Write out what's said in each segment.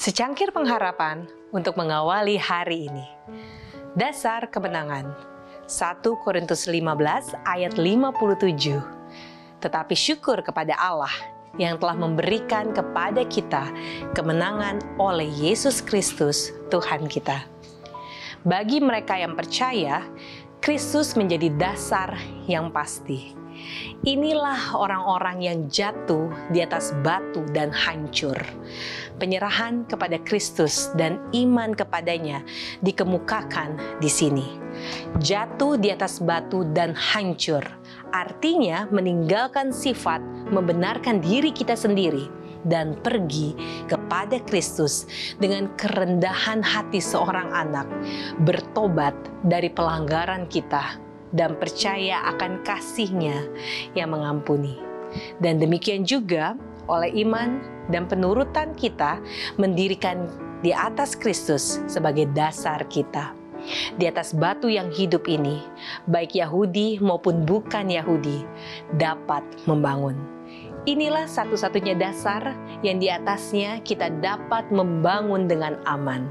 Secangkir pengharapan untuk mengawali hari ini. Dasar kemenangan. 1 Korintus 15 ayat 57. Tetapi syukur kepada Allah yang telah memberikan kepada kita kemenangan oleh Yesus Kristus Tuhan kita. Bagi mereka yang percaya, Kristus menjadi dasar yang pasti. Inilah orang-orang yang jatuh di atas batu dan hancur. Penyerahan kepada Kristus dan iman kepadanya dikemukakan di sini. Jatuh di atas batu dan hancur, artinya meninggalkan sifat membenarkan diri kita sendiri dan pergi kepada Kristus dengan kerendahan hati seorang anak, bertobat dari pelanggaran kita dan percaya akan kasih-Nya yang mengampuni. Dan demikian juga oleh iman dan penurutan kita mendirikan di atas Kristus sebagai dasar kita. Di atas batu yang hidup ini, baik Yahudi maupun bukan Yahudi dapat membangun. Inilah satu-satunya dasar yang di atasnya kita dapat membangun dengan aman.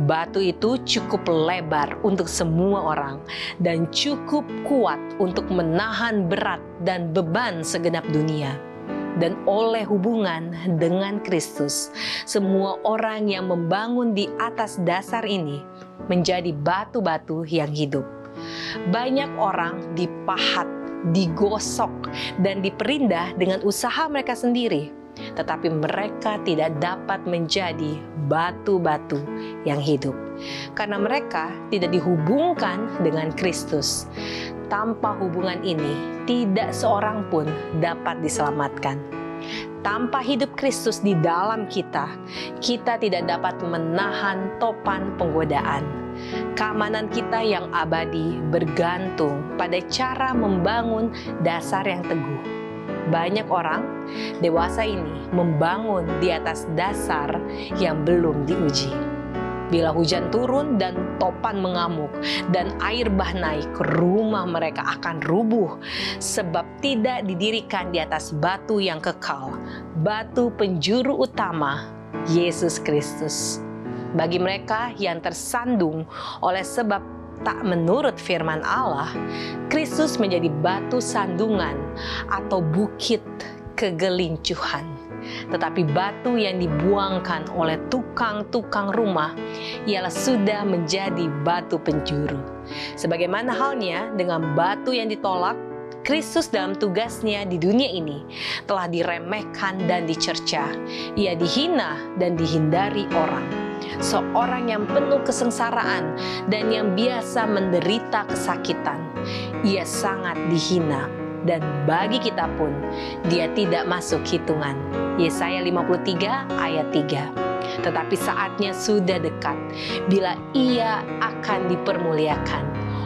Batu itu cukup lebar untuk semua orang dan cukup kuat untuk menahan berat dan beban segenap dunia. Dan oleh hubungan dengan Kristus, semua orang yang membangun di atas dasar ini menjadi batu-batu yang hidup. Banyak orang dipahat, digosok, dan diperindah dengan usaha mereka sendiri. Tetapi mereka tidak dapat menjadi batu-batu yang hidup. Karena mereka tidak dihubungkan dengan Kristus. Tanpa hubungan ini, tidak seorang pun dapat diselamatkan. Tanpa hidup Kristus di dalam kita, kita tidak dapat menahan topan penggodaan. Keamanan kita yang abadi bergantung pada cara membangun dasar yang teguh. Banyak orang dewasa ini membangun di atas dasar yang belum diuji. Bila hujan turun dan topan mengamuk dan air bah naik, rumah mereka akan rubuh sebab tidak didirikan di atas batu yang kekal, batu penjuru utama, Yesus Kristus. Bagi mereka yang tersandung oleh sebab tak menurut firman Allah, Kristus menjadi batu sandungan atau bukit kegelincuhan. Tetapi batu yang dibuangkan oleh tukang-tukang rumah ialah sudah menjadi batu penjuru. Sebagaimana halnya dengan batu yang ditolak, Kristus dalam tugasnya di dunia ini telah diremehkan dan dicerca. Ia dihina dan dihindari orang. Seorang yang penuh kesengsaraan dan yang biasa menderita kesakitan. Ia sangat dihina. Dan bagi kita pun, dia tidak masuk hitungan. Yesaya 53 ayat 3. Tetapi saatnya sudah dekat, bila ia akan dipermuliakan.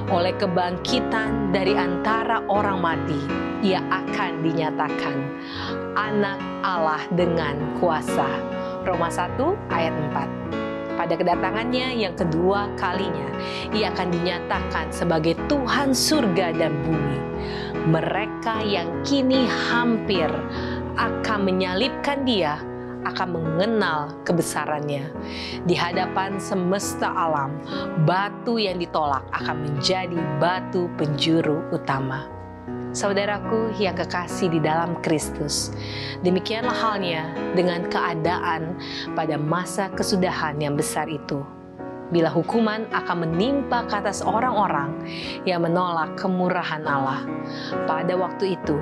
Oleh kebangkitan dari antara orang mati, ia akan dinyatakan anak Allah dengan kuasa. Roma 1 ayat 4. Pada kedatangannya yang kedua kalinya, ia akan dinyatakan sebagai Tuhan surga dan bumi. Mereka yang kini hampir akan menyalibkan dia, akan mengenal kebesarannya. Di hadapan semesta alam, batu yang ditolak akan menjadi batu penjuru utama. Saudaraku yang kekasih di dalam Kristus, demikianlah halnya dengan keadaan pada masa kesudahan yang besar itu. Bila hukuman akan menimpa ke atas orang-orang yang menolak kemurahan Allah. Pada waktu itu,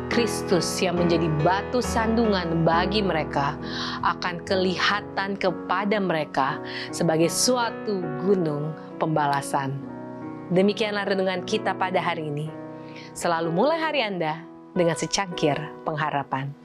Kristus yang menjadi batu sandungan bagi mereka akan kelihatan kepada mereka sebagai suatu gunung pembalasan. Demikianlah renungan kita pada hari ini. Selalu mulai hari Anda dengan secangkir pengharapan.